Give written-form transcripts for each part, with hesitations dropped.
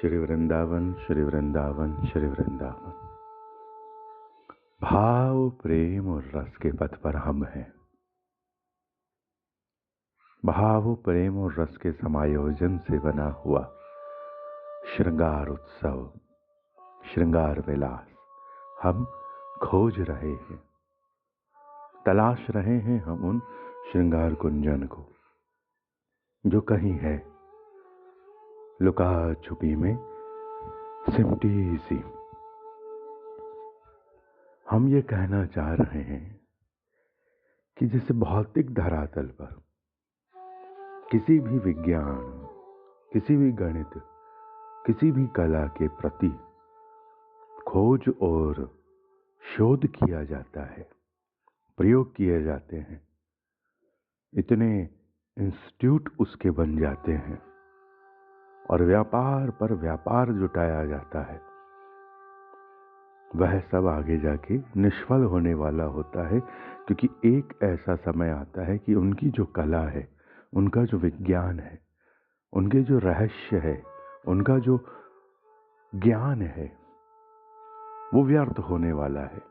श्री वृंदावन श्री वृंदावन श्री वृंदावन। भाव प्रेम और रस के पथ पर हम हैं। भाव प्रेम और रस के समायोजन से बना हुआ श्रृंगार उत्सव, श्रृंगार विलास हम खोज रहे हैं, तलाश रहे हैं हम उन श्रृंगार कुंजन को जो कहीं है लुका छुपी में सिमटी सी। हम ये कहना चाह रहे हैं कि जैसे भौतिक धरातल पर किसी भी विज्ञान, किसी भी गणित, किसी भी कला के प्रति खोज और शोध किया जाता है, प्रयोग किए जाते हैं, इतने इंस्टीट्यूट उसके बन जाते हैं और व्यापार पर व्यापार जुटाया जाता है, वह सब आगे जाके निष्फल होने वाला होता है। क्योंकि एक ऐसा समय आता है कि उनकी जो कला है, उनका जो विज्ञान है, उनके जो रहस्य है, उनका जो ज्ञान है, वो व्यर्थ होने वाला है।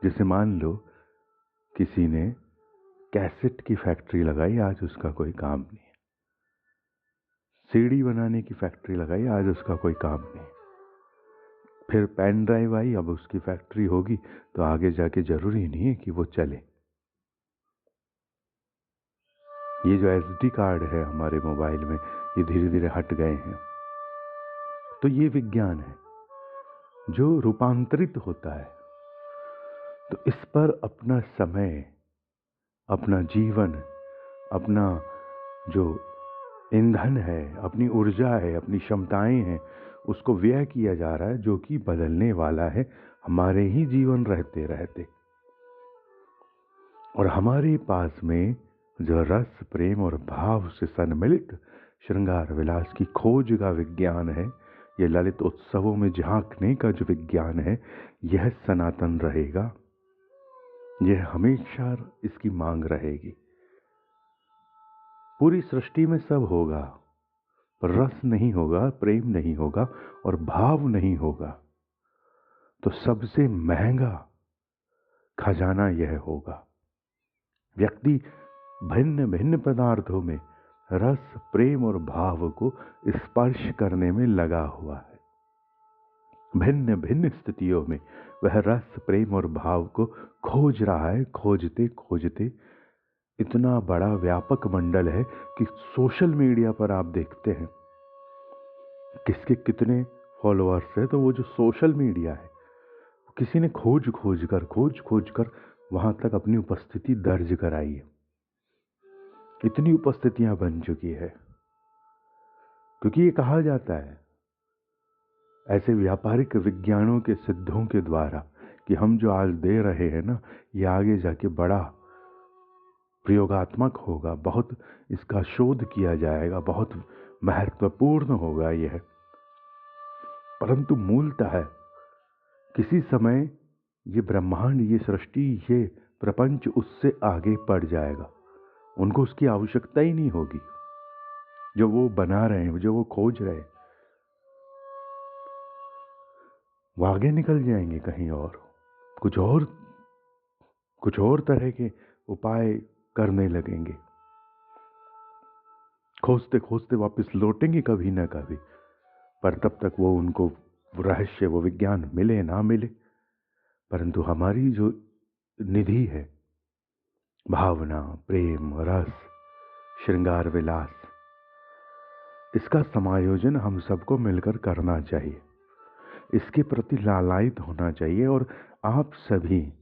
जैसे मान लो किसी ने कैसेट की फैक्ट्री लगाई, आज उसका कोई काम नहीं है। सीडी बनाने की फैक्ट्री लगाई, आज उसका कोई काम नहीं। फिर पेन ड्राइव आई, अब उसकी फैक्ट्री होगी तो आगे जाके जरूरी नहीं है कि वो चले। ये जो SD कार्ड है हमारे मोबाइल में, ये धीरे धीरे हट गए हैं। तो ये विज्ञान है जो रूपांतरित होता है। तो इस पर अपना समय, अपना जीवन, अपना जो ईंधन है, अपनी ऊर्जा है, अपनी क्षमताएं हैं, उसको व्यय किया जा रहा है, जो कि बदलने वाला है हमारे ही जीवन रहते रहते। और हमारे पास में जो रस, प्रेम और भाव से सम्मिलित श्रृंगार विलास की खोज का विज्ञान है, यह ललित उत्सवों में झांकने का जो विज्ञान है, यह सनातन रहेगा। यह हमेशा इसकी मांग रहेगी। पूरी सृष्टि में सब होगा, पर रस नहीं होगा, प्रेम नहीं होगा और भाव नहीं होगा। तो सबसे महंगा खजाना यह होगा। व्यक्ति भिन्न भिन्न पदार्थों में रस, प्रेम और भाव को स्पर्श करने में लगा हुआ है। भिन्न भिन्न स्थितियों में वह रस, प्रेम और भाव को खोज रहा है। खोजते खोजते इतना बड़ा व्यापक मंडल है कि सोशल मीडिया पर आप देखते हैं किसके कितने फॉलोअर्स है। तो वो जो सोशल मीडिया है, किसी ने खोज खोज कर वहां तक अपनी उपस्थिति दर्ज कराई है। इतनी उपस्थितियां बन चुकी है क्योंकि ये कहा जाता है ऐसे व्यापारिक विज्ञानों के सिद्धों के द्वारा कि हम जो आज दे रहे हैं ना, ये आगे जाके बड़ा प्रयोगात्मक होगा, बहुत इसका शोध किया जाएगा, बहुत महत्वपूर्ण होगा यह। परंतु मूलतः किसी समय ये ब्रह्मांड, ये सृष्टि, ये प्रपंच उससे आगे बढ़ जाएगा। उनको उसकी आवश्यकता ही नहीं होगी। जो वो बना रहे हैं, जो वो खोज रहे हैं, वो आगे निकल जाएंगे कहीं और, कुछ और तरह के उपाय करने लगेंगे। खोजते खोजते वापस लौटेंगे कभी ना कभी। पर तब तक वो उनको रहस्य, वो विज्ञान मिले ना मिले, परंतु हमारी जो निधि है, भावना, प्रेम, रस, श्रृंगार विलास, इसका समायोजन हम सबको मिलकर करना चाहिए। इसके प्रति लालायित होना चाहिए। और आप सभी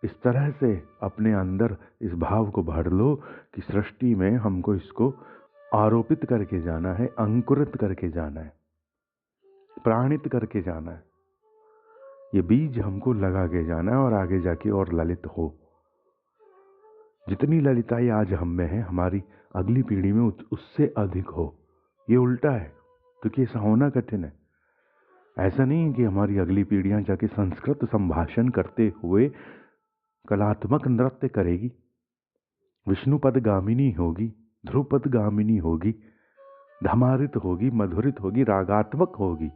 इस तरह से अपने अंदर इस भाव को भर लो कि सृष्टि में हमको इसको आरोपित करके जाना है, अंकुरित करके जाना है, प्राणित करके जाना है। ये बीज हमको लगा के जाना है और आगे जाके और ललित हो। जितनी ललिताई आज हम में है, हमारी अगली पीढ़ी में उससे अधिक हो। ये उल्टा है, क्योंकि ऐसा होना कठिन है। ऐसा नहीं है कि हमारी अगली पीढ़ियां जाके संस्कृत संभाषण करते हुए कलात्मक नृत्य करेगी, विष्णुपद गामिनी होगी, ध्रुपद गामिनी होगी, धमारित होगी, मधुरित होगी, रागात्मक होगी,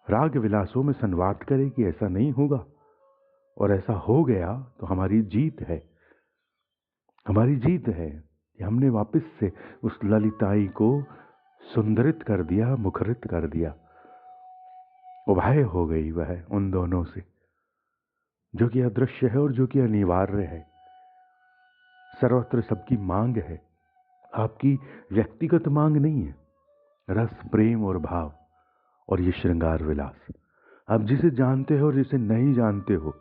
राग विलासों में संवाद करेगी। ऐसा नहीं होगा, और ऐसा हो गया तो हमारी जीत है। हमारी जीत है कि हमने वापस से उस ललिताई को सुंदरित कर दिया, मुखरित कर दिया। उभय हो गई वह उन दोनों से, जो कि अदृश्य है और जो कि अनिवार्य है। सर्वत्र सबकी मांग है, आपकी व्यक्तिगत मांग नहीं है। रस, प्रेम और भाव और ये श्रृंगार विलास, आप जिसे जानते हो और जिसे नहीं जानते हो,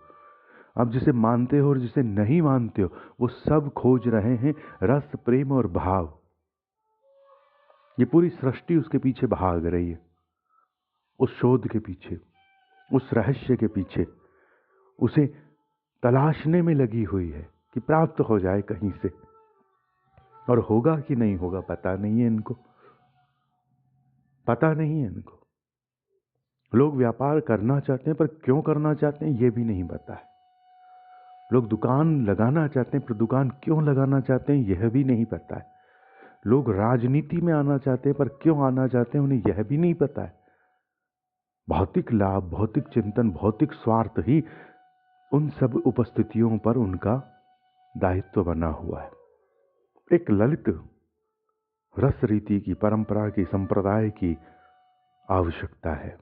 आप जिसे मानते हो और जिसे नहीं मानते हो, वो सब खोज रहे हैं रस, प्रेम और भाव। ये पूरी सृष्टि उसके पीछे भाग रही है, उस शोध के पीछे, उस रहस्य के पीछे, उसे तलाशने में लगी हुई है कि प्राप्त हो जाए कहीं से। और होगा कि नहीं होगा पता नहीं है इनको, पता नहीं है इनको। लोग व्यापार करना चाहते हैं, पर क्यों करना चाहते हैं ये भी नहीं पता है। लोग दुकान लगाना चाहते हैं, पर दुकान क्यों लगाना चाहते हैं यह भी नहीं पता है। लोग राजनीति में आना चाहते हैं, पर क्यों आना चाहते हैं उन्हें यह भी नहीं पता है। भौतिक लाभ, भौतिक चिंतन, भौतिक स्वार्थ ही उन सब उपस्थितियों पर उनका दायित्व बना हुआ है। एक ललित रस रीति की, परंपरा की, संप्रदाय की आवश्यकता है।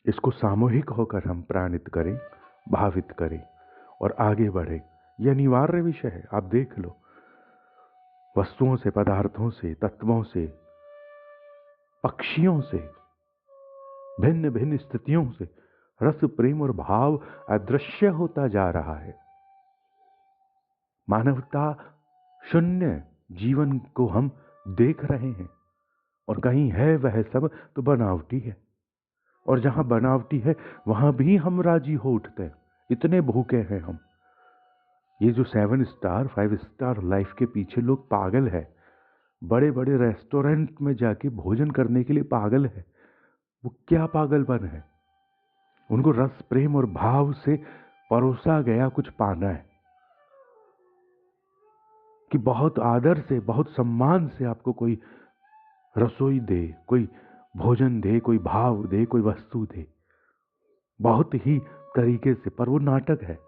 इसको सामूहिक होकर हम प्राणित करें, भावित करें और आगे बढ़े। यह अनिवार्य विषय है। आप देख लो, वस्तुओं से, पदार्थों से, तत्वों से, पक्षियों से, भिन्न भिन्न स्थितियों से रस, प्रेम और भाव अदृश्य होता जा रहा है। मानवता शून्य जीवन को हम देख रहे हैं, और कहीं है वह सब तो बनावटी है, और जहां बनावटी है वहां भी हम राजी हो उठते हैं। इतने भूखे हैं हम। ये जो 7 स्टार 5 स्टार लाइफ के पीछे लोग पागल है, बड़े बड़े रेस्टोरेंट में जाके भोजन करने के लिए पागल है, वो क्या पागलपन है? उनको रस, प्रेम और भाव से परोसा गया कुछ पाना है, कि बहुत आदर से, बहुत सम्मान से आपको कोई रसोई दे, कोई भोजन दे, कोई भाव दे, कोई वस्तु दे, बहुत ही तरीके से। पर वो नाटक है।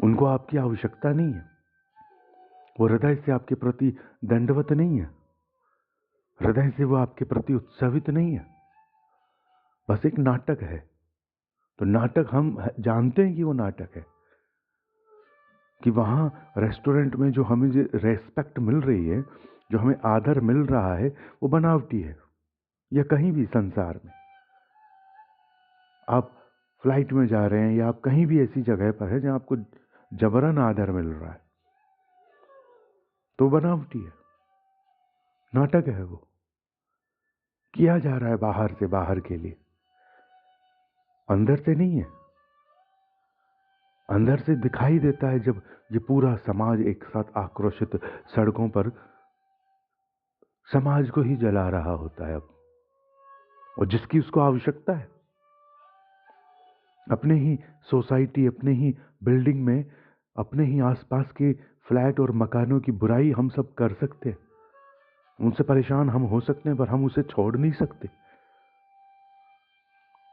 उनको आपकी आवश्यकता नहीं है। वो हृदय से आपके प्रति दंडवत नहीं है, हृदय से वो आपके प्रति उत्सवित नहीं है। बस एक नाटक है। तो नाटक हम जानते हैं कि वो नाटक है, कि वहां रेस्टोरेंट में जो हमें रेस्पेक्ट मिल रही है, जो हमें आदर मिल रहा है, वो बनावटी है। या कहीं भी संसार में आप फ्लाइट में जा रहे हैं, या आप कहीं भी ऐसी जगह पर है जहां आपको जबरन आदर मिल रहा है, तो बनावटी है, नाटक है। वो किया जा रहा है बाहर से, बाहर के लिए, अंदर से नहीं है। अंदर से दिखाई देता है जब ये पूरा समाज एक साथ आक्रोशित सड़कों पर समाज को ही जला रहा होता है अब, और जिसकी उसको आवश्यकता है। अपने ही सोसाइटी, अपने ही बिल्डिंग में, अपने ही आसपास के फ्लैट और मकानों की बुराई हम सब कर सकते हैं, उनसे परेशान हम हो सकते हैं, पर हम उसे छोड़ नहीं सकते।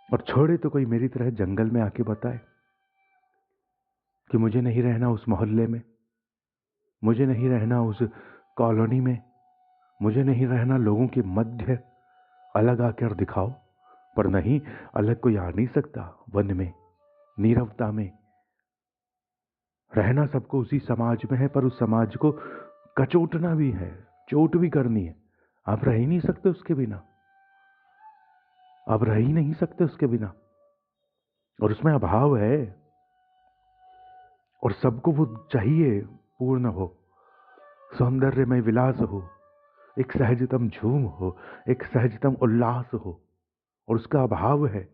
और छोड़े तो कोई मेरी तरह जंगल में आके बताए कि मुझे नहीं रहना उस मोहल्ले में, मुझे नहीं रहना उस कॉलोनी में, मुझे नहीं रहना लोगों के मध्य, अलग आकर दिखाओ। पर नहीं, अलग कोई आ नहीं सकता। वन में, नीरवता में रहना सबको उसी समाज में है, पर उस समाज को कचोटना भी है, चोट भी करनी है। आप रह ही नहीं सकते उसके बिना, आप रह ही नहीं सकते उसके बिना। और उसमें अभाव है, और सबको वो चाहिए पूर्ण हो, सौंदर्यमय विलास हो, एक सहजतम झूम हो, एक सहजतम उल्लास हो, और उसका अभाव है।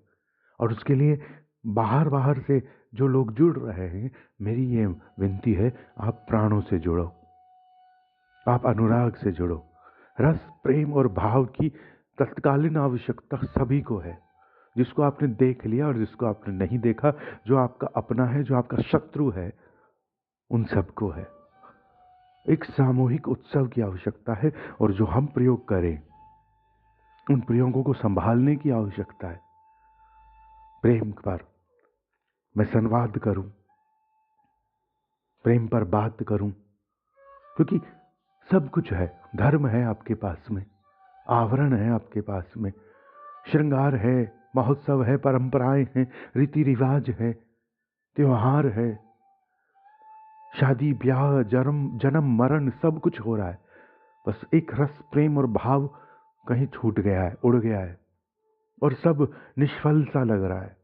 और उसके लिए बाहर बाहर से जो लोग जुड़ रहे हैं, मेरी ये विनती है, आप प्राणों से जुड़ो, आप अनुराग से जुड़ो। रस, प्रेम और भाव की तत्कालीन आवश्यकता सभी को है, जिसको आपने देख लिया और जिसको आपने नहीं देखा, जो आपका अपना है, जो आपका शत्रु है, उन सबको है। एक सामूहिक उत्सव की आवश्यकता है, और जो हम प्रयोग करें उन प्रयोगों को संभालने की आवश्यकता है। प्रेम पर मैं संवाद करूं, प्रेम पर बात करूं, क्योंकि सब कुछ है। धर्म है आपके पास में, आवरण है आपके पास में, श्रृंगार है, महोत्सव है, परंपराएं हैं, रीति रिवाज है, त्योहार है, शादी ब्याह, जन्म मरण सब कुछ हो रहा है। बस एक रस, प्रेम और भाव कहीं छूट गया है, उड़ गया है, और सब निष्फल सा लग रहा है।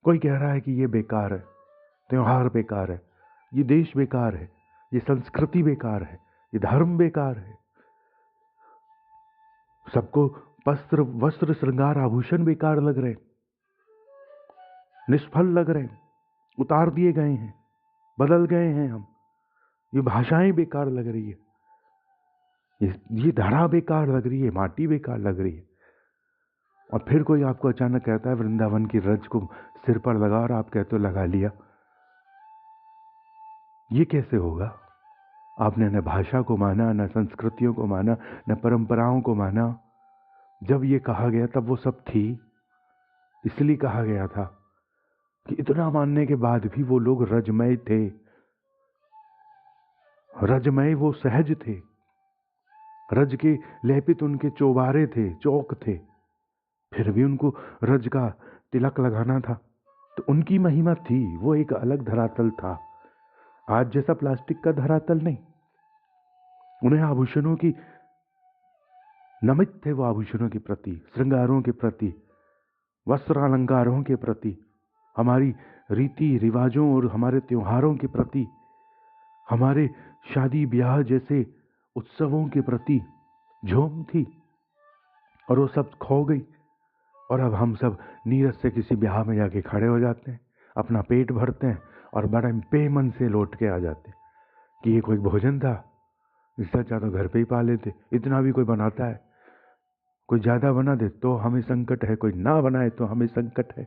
कोई कह रहा है कि ये बेकार है, त्योहार बेकार है, ये देश बेकार है, ये संस्कृति बेकार है, ये धर्म बेकार है। सबको वस्त्र श्रृंगार आभूषण बेकार लग रहे, निष्फल लग रहे, उतार दिए गए हैं, बदल गए हैं हम। ये भाषाएं बेकार लग रही है, ये धरा बेकार लग रही है, माटी बेकार लग रही है। और फिर कोई आपको अचानक कहता है वृंदावन की रज को सिर पर लगा, और आप कहते हो लगा लिया। ये कैसे होगा? आपने न भाषा को माना, न संस्कृतियों को माना, न परंपराओं को माना। जब ये कहा गया तब वो सब थी, इसलिए कहा गया था कि इतना मानने के बाद भी वो लोग रजमय थे, रजमय वो सहज थे, रज के लेपित उनके चौबारे थे, चौक थे, फिर भी उनको रज का तिलक लगाना था। तो उनकी महिमा थी, वो एक अलग धरातल था, आज जैसा प्लास्टिक का धरातल नहीं। उन्हें आभूषणों की नमित थे, वो आभूषणों के प्रति, श्रृंगारों के प्रति, वस्त्र अलंकारों के प्रति, हमारी रीति रिवाजों और हमारे त्योहारों के प्रति, हमारे शादी ब्याह जैसे उत्सवों के प्रति झूम थी। और वो सब खो गई, और अब हम सब नीरस से किसी ब्याह में जाके खड़े हो जाते हैं, अपना पेट भरते हैं और बड़े बेमन से लौट के आ जाते हैं कि ये कोई भोजन था, इससे अच्छा तो घर पे ही पा लेते। इतना भी कोई बनाता है, कोई ज्यादा बना दे तो हमें संकट है, कोई ना बनाए तो हमें संकट है।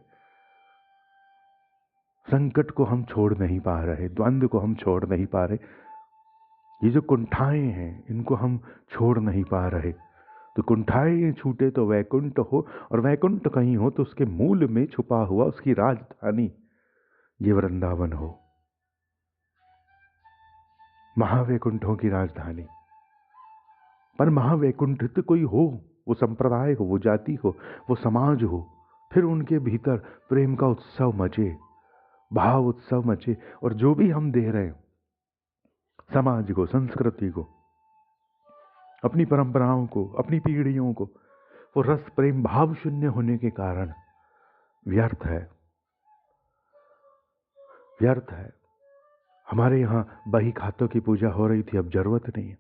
संकट को हम छोड़ नहीं पा रहे, द्वंद्व को हम छोड़ नहीं पा रहे, ये जो कुंठाएं हैं इनको हम छोड़ नहीं पा रहे। तो कुंठाएं छूटे तो वैकुंठ हो, और वैकुंठ कहीं हो तो उसके मूल में छुपा हुआ उसकी राजधानी ये वृंदावन हो, महावैकुंठों की राजधानी। पर महावैकुंठित कोई हो, वो संप्रदाय हो, वो जाति हो, वो समाज हो, फिर उनके भीतर प्रेम का उत्सव मचे, भाव उत्सव मचे, और जो भी हम दे रहे हैं समाज को, संस्कृति को, अपनी परंपराओं को, अपनी पीढ़ियों को, वो रस प्रेम भाव शून्य होने के कारण व्यर्थ है, व्यर्थ है। हमारे यहां बही खातों की पूजा हो रही थी, अब जरूरत नहीं है।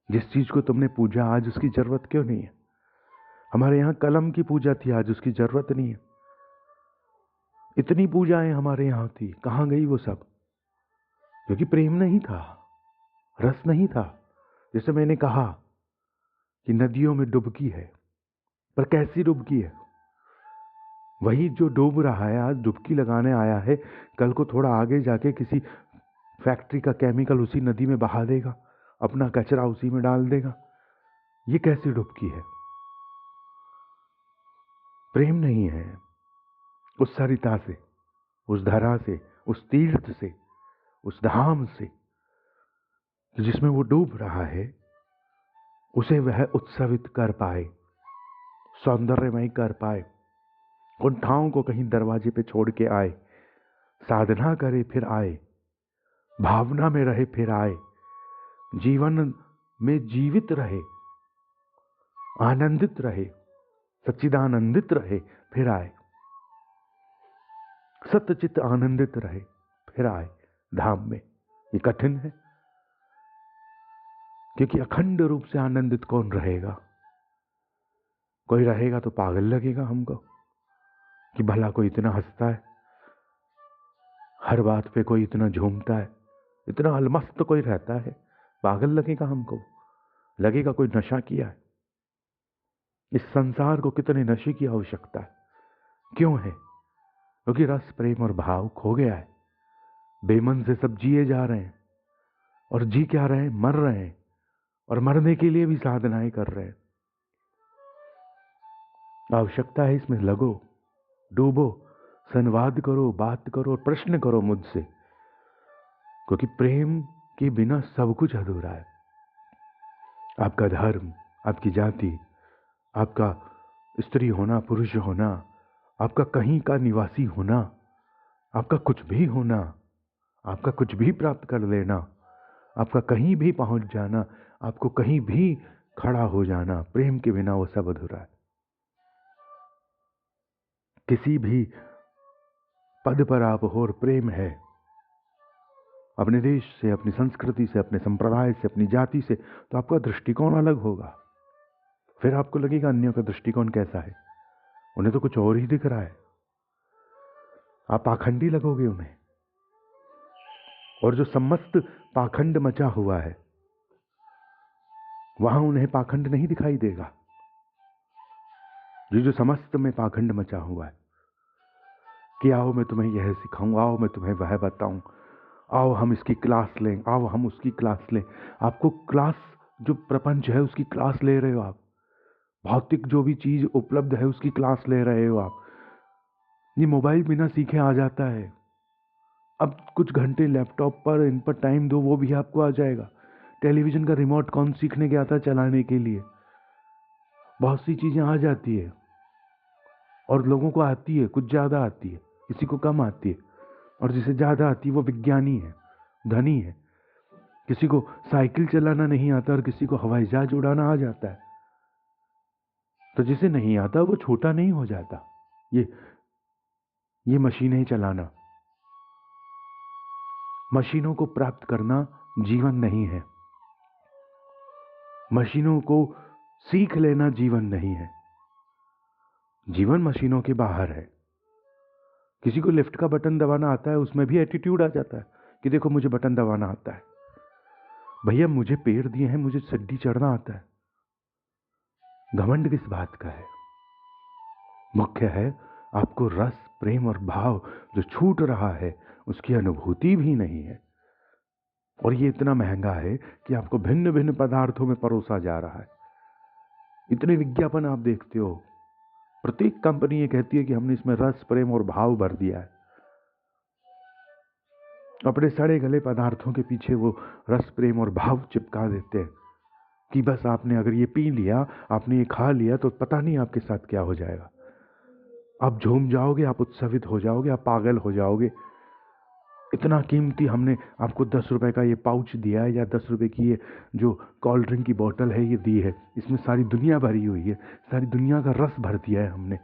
जिस चीज को तुमने पूजा आज उसकी जरूरत क्यों नहीं है? हमारे यहां कलम की पूजा थी, आज उसकी जरूरत नहीं है। इतनी पूजाएं हमारे यहां थी, कहां गई वो सब? क्योंकि प्रेम नहीं था, रस नहीं था। जैसे मैंने कहा कि नदियों में डुबकी है, पर कैसी डुबकी है? वही जो डूब रहा है, आज डुबकी लगाने आया है, कल को थोड़ा आगे जाके किसी फैक्ट्री का केमिकल उसी नदी में बहा देगा, अपना कचरा उसी में डाल देगा। ये कैसी डुबकी है? प्रेम नहीं है उस सरिता से, उस धरा से, उस तीर्थ से, उस धाम से जिसमें वो डूब रहा है, उसे वह उत्सवित कर पाए, सौंदर्यमय कर पाए, कुंठाओं को कहीं दरवाजे पे छोड़ के आए, साधना करे फिर आए, भावना में रहे फिर आए, जीवन में जीवित रहे, आनंदित रहे, सच्चिदानंदित रहे, फिर आए, सत्यचित आनंदित रहे, फिर आए धाम में। ये कठिन है, क्योंकि अखंड रूप से आनंदित कौन रहेगा? कोई रहेगा तो पागल लगेगा हमको कि भला कोई इतना हंसता है, हर बात पे कोई इतना झूमता है, इतना अलमस्त कोई रहता है, पागल लगेगा हमको, लगेगा कोई नशा किया है। इस संसार को कितने नशे की आवश्यकता है? क्यों है? क्योंकि रस प्रेम और भाव खो गया है, बेमन से सब जिए जा रहे हैं, और जी क्या रहे हैं, मर रहे हैं, और मरने के लिए भी साधनाएं कर रहे हैं। आवश्यकता है इसमें लगो, डूबो, संवाद करो, बात करो, प्रश्न करो मुझसे, क्योंकि प्रेम के बिना सब कुछ अधूरा है। आपका धर्म, आपकी जाति, आपका स्त्री होना, पुरुष होना, आपका कहीं का निवासी होना, आपका कुछ भी होना, आपका कुछ भी प्राप्त कर लेना, आपका कहीं भी पहुंच जाना, आपको कहीं भी खड़ा हो जाना, प्रेम के बिना वो सब अधूरा है। किसी भी पद पर आप हो और प्रेम है, अपने देश से, अपनी संस्कृति से, अपने संप्रदाय से, अपनी जाति से, तो आपका दृष्टिकोण अलग होगा। फिर आपको लगेगा अन्यों का दृष्टिकोण कैसा है, उन्हें तो कुछ और ही दिख रहा है। आप पाखंडी लगोगे उन्हें, और जो समस्त पाखंड मचा हुआ है वहां उन्हें पाखंड नहीं दिखाई देगा। जो समस्त में पाखंड मचा हुआ है कि आओ मैं तुम्हें यह सिखाऊं, आओ मैं तुम्हें वह बताऊं, आओ हम इसकी क्लास लें, आओ हम उसकी क्लास लें। आपको क्लास, जो प्रपंच है उसकी क्लास ले रहे हो आप, भौतिक जो भी चीज उपलब्ध है उसकी क्लास ले रहे हो आप। ये मोबाइल बिना सीखे आ जाता है, अब कुछ घंटे लैपटॉप पर इन पर टाइम दो, वो भी आपको आ जाएगा। टेलीविजन का रिमोट कौन सीखने गया था चलाने के लिए? बहुत सी चीजें आ जाती है, और लोगों को आती है, कुछ ज्यादा आती है, किसी को कम आती है, और जिसे ज्यादा आती है वो विज्ञानी है, धनी है। किसी को साइकिल चलाना नहीं आता और किसी को हवाई जहाज उड़ाना आ जाता है। तो जिसे नहीं आता वो छोटा नहीं हो जाता। ये मशीनें चलाना, मशीनों को प्राप्त करना जीवन नहीं है, मशीनों को सीख लेना जीवन नहीं है। जीवन मशीनों के बाहर है। किसी को लिफ्ट का बटन दबाना आता है, उसमें भी एटीट्यूड आ जाता है कि देखो मुझे बटन दबाना आता है। भैया मुझे पैर दिए हैं, मुझे सीढ़ी चढ़ना आता है। घमंड किस बात का है? मुख्य है आपको रस, प्रेम और भाव जो छूट रहा है उसकी अनुभूति भी नहीं है। और ये इतना महंगा है कि आपको भिन्न भिन्न पदार्थों में परोसा जा रहा है। इतने विज्ञापन आप देखते हो, प्रत्येक कंपनी ये कहती है कि हमने इसमें रस, प्रेम और भाव भर दिया है। अपने सड़े गले पदार्थों के पीछे वो रस, प्रेम और भाव चिपका देते हैं कि बस आपने अगर ये पी लिया, आपने ये खा लिया, तो पता नहीं आपके साथ क्या हो जाएगा। आप झूम जाओगे, आप उत्सवित हो जाओगे, आप पागल हो जाओगे। इतना कीमती हमने आपको 10 रुपए का ये पाउच दिया है, या 10 रुपए की ये जो कोल्ड ड्रिंक की बोतल है ये दी है, इसमें सारी दुनिया भरी हुई है, सारी दुनिया का रस भर दिया है हमने।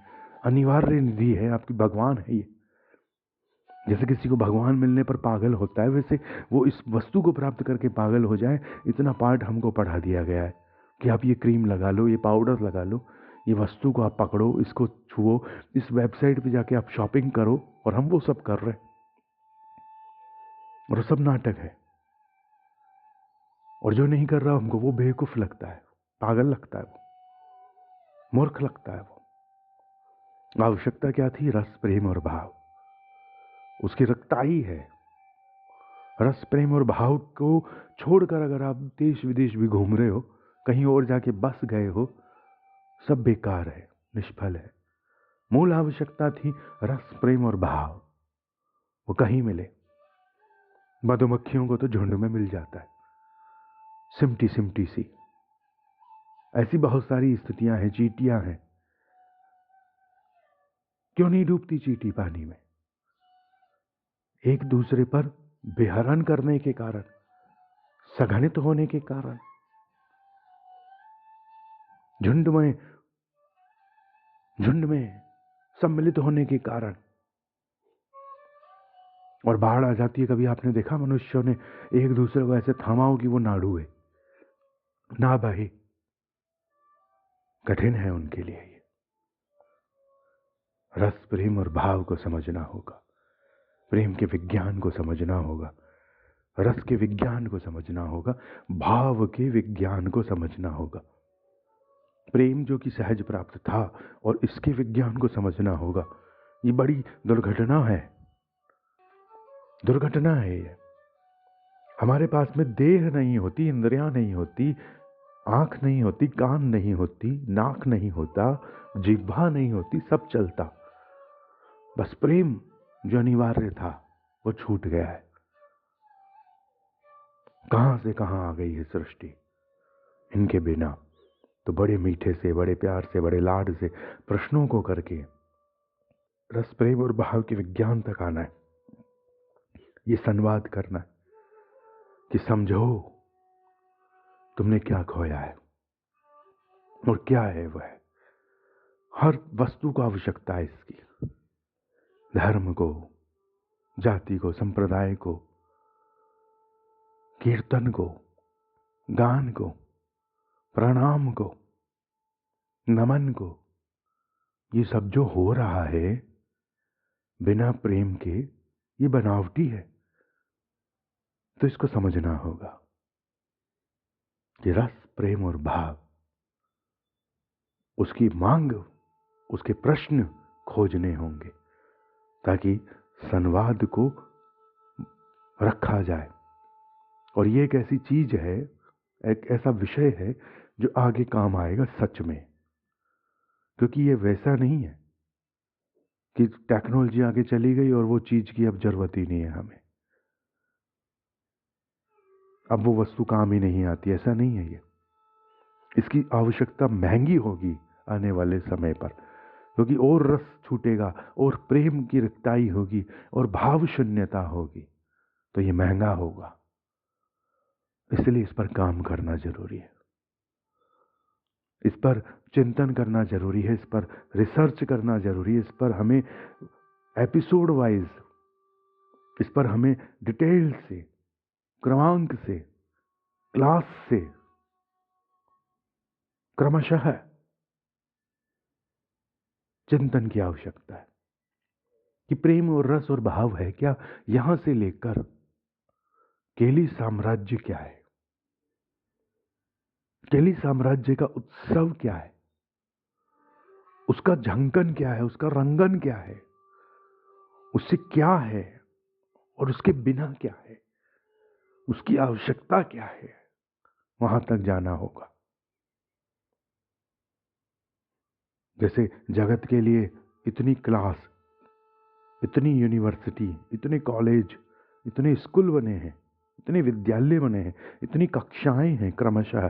अनिवार्य निधि है आपकी, भगवान है ये। जैसे किसी को भगवान मिलने पर पागल होता है, वैसे वो इस वस्तु को प्राप्त करके पागल हो जाए, इतना पार्ट हमको पढ़ा दिया गया है कि आप ये क्रीम लगा लो, ये पाउडर लगा लो, ये वस्तु को आप पकड़ो, इसको छुओ, इस वेबसाइट पे जाके आप शॉपिंग करो, और हम वो सब कर रहे हैं। और सब नाटक है। और जो नहीं कर रहा हमको वो बेवकूफ लगता है, पागल लगता है, वो मूर्ख लगता है। वो आवश्यकता क्या थी? रस, प्रेम और भाव। उसकी रक्ताई है। रस, प्रेम और भाव को छोड़कर अगर आप देश विदेश भी घूम रहे हो, कहीं और जाके बस गए हो, सब बेकार है, निष्फल है। मूल आवश्यकता थी रस, प्रेम और भाव। वो कहीं मिले। मधुमक्खियों को तो झुंड में मिल जाता है, सिमटी सिमटी सी। ऐसी बहुत सारी स्थितियां हैं, चींटियां हैं। क्यों नहीं डूबती चींटी पानी में? एक दूसरे पर बेहरन करने के कारण, सघनित होने के कारण, झुंड में सम्मिलित होने के कारण। और बाढ़ आ जाती है, कभी आपने देखा मनुष्यों ने एक दूसरे को ऐसे थामा हो कि वो ना डूबे, ना बहे? कठिन है उनके लिए ये। रस, प्रेम और भाव को समझना होगा, प्रेम के विज्ञान को समझना होगा, रस के विज्ञान को समझना होगा, भाव के विज्ञान को समझना होगा। प्रेम जो कि सहज प्राप्त था, और इसके विज्ञान को समझना होगा। ये बड़ी दुर्घटना है, दुर्घटना है ये। हमारे पास में देह नहीं होती, इंद्रियां नहीं होती, आंख नहीं होती, कान नहीं होती, नाक नहीं होता, जिह्वा नहीं होती, सब चलता। बस प्रेम जो अनिवार्य था वो छूट गया है। कहां से कहां आ गई है सृष्टि इनके बिना। तो बड़े मीठे से, बड़े प्यार से, बड़े लाड से प्रश्नों को करके रस, प्रेम और भाव के विज्ञान तक आना है। ये संवाद करना है कि समझो तुमने क्या खोया है और क्या है वह। हर वस्तु को आवश्यकता है इसकी, धर्म को, जाति को, संप्रदाय को, कीर्तन को, गान को, प्रणाम को, नमन को। ये सब जो हो रहा है बिना प्रेम के, ये बनावटी है। तो इसको समझना होगा कि रस, प्रेम और भाव, उसकी मांग, उसके प्रश्न खोजने होंगे ताकि संवाद को रखा जाए। और ये एक ऐसी चीज है, एक ऐसा विषय है जो आगे काम आएगा सच में। क्योंकि ये वैसा नहीं है कि टेक्नोलॉजी आगे चली गई और वो चीज की अब जरूरत ही नहीं है हमें, अब वो वस्तु काम ही नहीं आती, ऐसा नहीं है ये। इसकी आवश्यकता महंगी होगी आने वाले समय पर, क्योंकि और रस छूटेगा और प्रेम की रिक्ताई होगी और भाव शून्यता होगी, तो ये महंगा होगा। इसलिए इस पर काम करना जरूरी है, इस पर चिंतन करना जरूरी है, इस पर रिसर्च करना जरूरी है, इस पर हमें एपिसोड वाइज, इस पर हमें डिटेल से, क्रमांक से, क्लास से, क्रमशः चिंतन की आवश्यकता है कि प्रेम और रस और भाव है क्या, यहां से लेकर केली साम्राज्य क्या है, केली साम्राज्य का उत्सव क्या है, उसका झंकन क्या है, उसका रंगन क्या है, उससे क्या है और उसके बिना क्या है, उसकी आवश्यकता क्या है, वहां तक जाना होगा। जैसे जगत के लिए इतनी क्लास, इतनी यूनिवर्सिटी, इतने कॉलेज, इतने स्कूल बने हैं, इतने विद्यालय बने हैं, इतनी कक्षाएं हैं क्रमशः,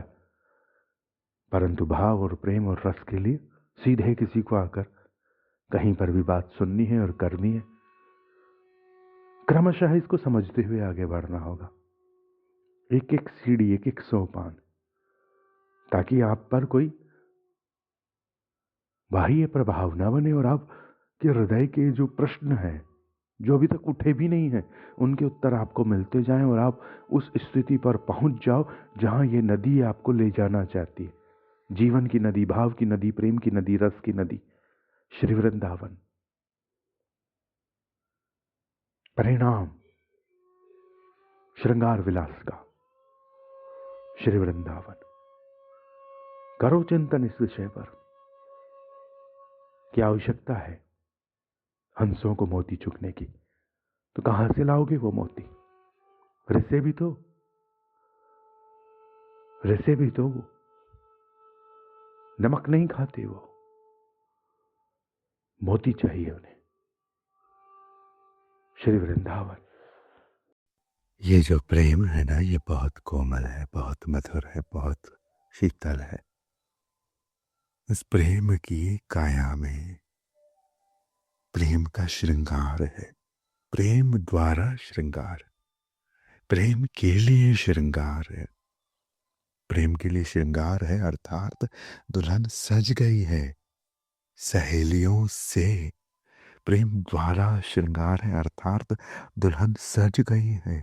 परंतु भाव और प्रेम और रस के लिए सीधे किसी को आकर कहीं पर भी बात सुननी है और करनी है। क्रमशः इसको समझते हुए आगे बढ़ना होगा, एक एक सीढ़ी, एक एक सोपान, ताकि आप पर कोई बाह्य प्रभाव ना बने और आपके हृदय के जो प्रश्न हैं, जो अभी तक उठे भी नहीं हैं, उनके उत्तर आपको मिलते जाएं और आप उस स्थिति पर पहुंच जाओ जहां ये नदी आपको ले जाना चाहती है। जीवन की नदी, भाव की नदी, प्रेम की नदी, रस की नदी, श्री वृंदावन। परिणाम श्रृंगार विलास का श्री वृंदावन। करो चिंतन इस विषय पर, क्या आवश्यकता है हंसों को मोती चुगने की। तो कहां से लाओगे वो मोती? रिसे भी तो, रिसे भी तो नमक नहीं खाते, वो मोती चाहिए उन्हें। श्री वृंदावन। ये जो प्रेम है ना, ये बहुत कोमल है, बहुत मधुर है, बहुत शीतल है। इस प्रेम की काया में प्रेम का श्रृंगार है, प्रेम द्वारा श्रृंगार, प्रेम के लिए श्रृंगार है। प्रेम के लिए श्रृंगार है अर्थात दुल्हन सज गई है सहेलियों से। प्रेम द्वारा श्रृंगार है अर्थात दुल्हन सज गई है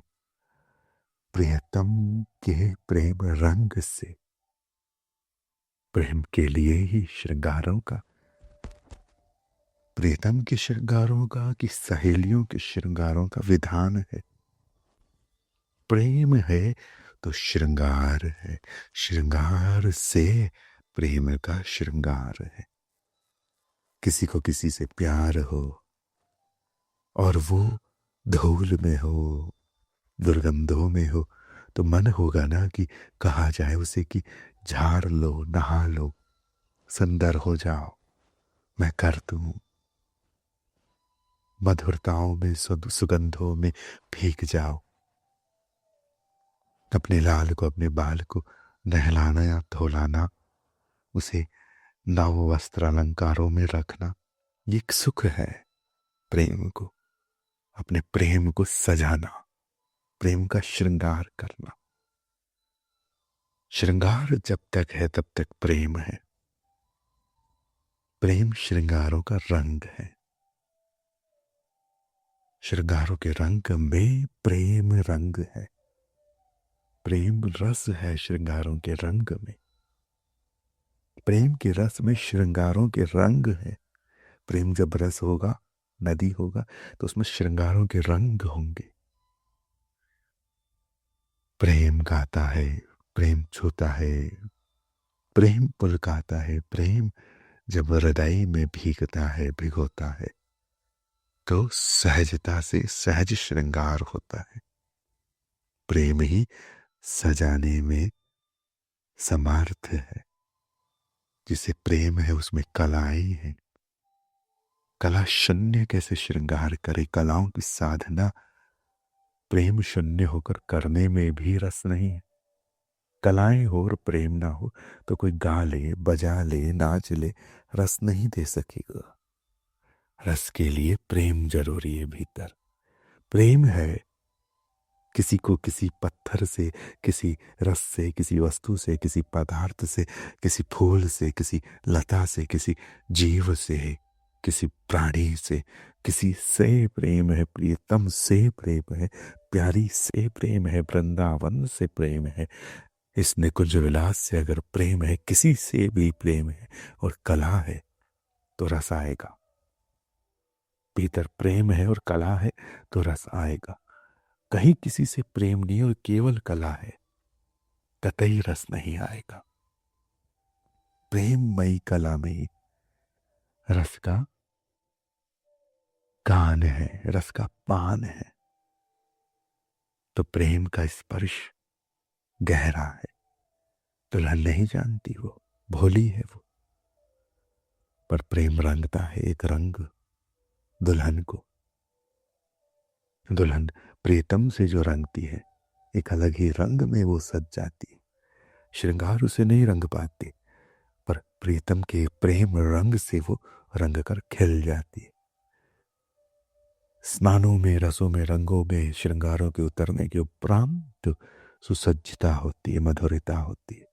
प्रियतम के प्रेम रंग से। प्रेम के लिए ही श्रृंगारों का, प्रीतम के श्रृंगारों का कि सहेलियों के श्रृंगारों का विधान है। प्रेम है तो श्रृंगार है, श्रृंगार से प्रेम का श्रृंगार है। किसी को किसी से प्यार हो और वो धूल में हो, दुर्गंधों में हो तो मन होगा ना कि कहा जाए उसे कि झाड़ लो, नहा लो, सुंदर हो जाओ, मैं कर दूं। मधुरताओं में, सुगंधों में भीग जाओ। अपने लाल को, अपने बाल को नहलाना या धोलाना, उसे नव वस्त्र अलंकारों में रखना, ये एक सुख है। प्रेम को, अपने प्रेम को सजाना, प्रेम का श्रृंगार करना। श्रृंगार जब तक है तब तक प्रेम है। प्रेम श्रृंगारों का रंग है। श्रृंगारों के रंग में प्रेम रंग है। प्रेम रस है श्रृंगारों के रंग में। प्रेम के रस में श्रृंगारों के रंग है। प्रेम जब रस होगा, नदी होगा, तो उसमें श्रृंगारों के रंग होंगे। प्रेम गाता है, प्रेम छूता है, प्रेम पुलकाता है। प्रेम जब हृदय में भीगता है, भिगोता है, तो सहजता से सहज श्रृंगार होता है। प्रेम ही सजाने में समर्थ है। जिसे प्रेम है उसमें कलाएं हैं। कला शून्य कैसे श्रृंगार करे। कलाओं की साधना प्रेम शून्य होकर करने में भी रस नहीं है। कलाएं हो और प्रेम ना हो तो कोई गा ले, बजा ले, नाच ले, रस नहीं दे सकेगा। रस के लिए प्रेम जरूरी है भीतर। प्रेम है किसी को किसी पत्थर से, किसी रस से, किसी वस्तु से, किसी पदार्थ से, किसी फूल से, किसी लता से, किसी जीव से, किसी प्राणी से, किसी से प्रेम है। प्रियतम से प्रेम है, प्यारी से प्रेम है, वृंदावन से प्रेम है। इस निकुंज विलास से अगर प्रेम है, किसी से भी प्रेम है और कला है तो रस आएगा। भीतर प्रेम है और कला है तो रस आएगा। कहीं किसी से प्रेम नहीं और केवल कला है, कतई रस नहीं आएगा। प्रेममयी कला में रस का गान है, रस का पान है। तो प्रेम का स्पर्श गहरा है। दुल्हन नहीं जानती, वो भोली है वो, पर प्रेम रंगता है एक रंग दुल्हन को। दुल्हन प्रीतम से जो रंगती है, एक अलग ही रंग में वो सज जाती है। श्रृंगार उसे नहीं रंग पाती, पर प्रीतम के प्रेम रंग से वो रंग कर खिल जाती है। स्नानों में, रसों में, रंगों में, श्रृंगारों के उतरने के उपरांत सुसज्जता होती है, मधुरता होती है,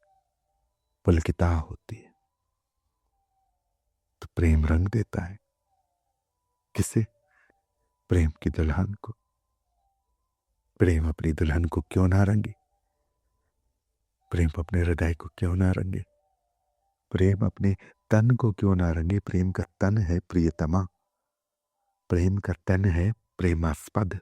पुलकिता होती है। तो प्रेम रंग देता है। किसे? प्रेम की दुल्हन को। प्रेम अपनी दुल्हन को क्यों ना रंगे? प्रेम अपने हृदय को क्यों ना रंगे? प्रेम अपने तन को क्यों ना रंगे? प्रेम का तन है प्रियतमा। प्रेम का तन है प्रेमास्पद।